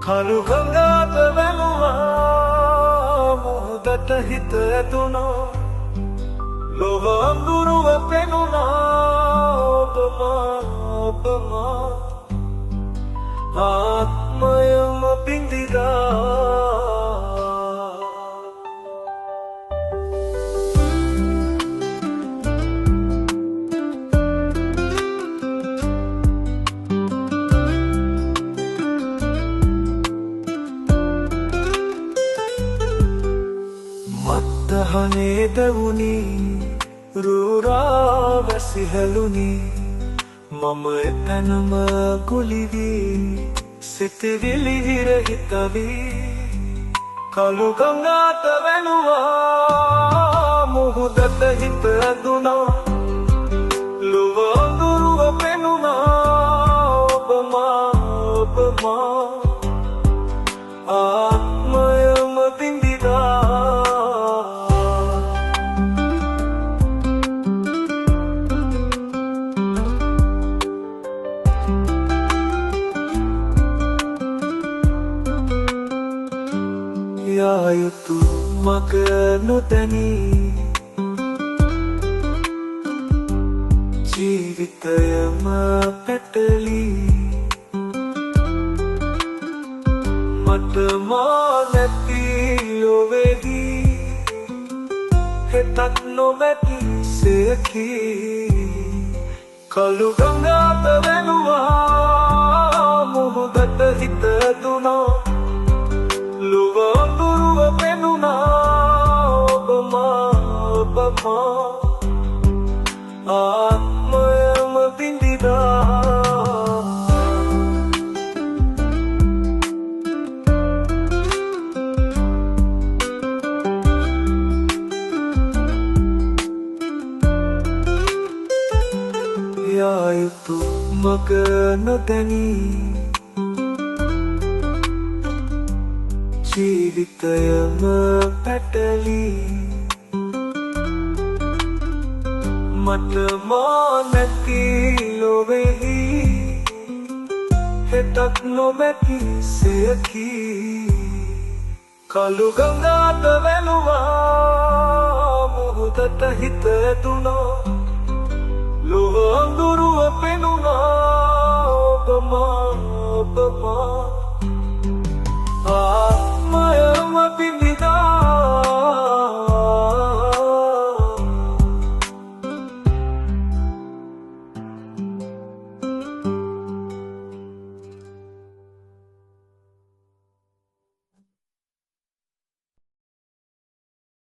කළු ගඟට වැළුවා මොහොතට හිත ඇතුණා ලොව අඳුරුව පෙනුණා ඔබම ආත්මයම බිඳිලා මත්තහනේ දවුනි රුරා වැසිහැලුනි මම එතැනම ගුලිවී සිතවිලි හිර හිතවී කළු ගඟට වැළුවා මුහුදට හිත ඇදුණා ලොව අඳුරුව පෙනුණා ඔබම ආත්මයම බිඳිලා යා යුතු මග නොදැනී ජීවිතයම පැටලී මට මා නැති ලොවේහි හෙතක් නොමැති සෙයකි කළු ගඟට වැළුවා මුහුදට හිත ඇදුණා ලොව අඳුරුව පෙනුණා ඔබම ආත්මයම බිඳිලා යා යුතු මග නොදැනී ජීවිතයම පැටලී මට මා නැති ලොවේහි හෙතක් නොමැති සෙයකි කළු ගඟට වැළුවා මුහුදට හිත ඇදුණා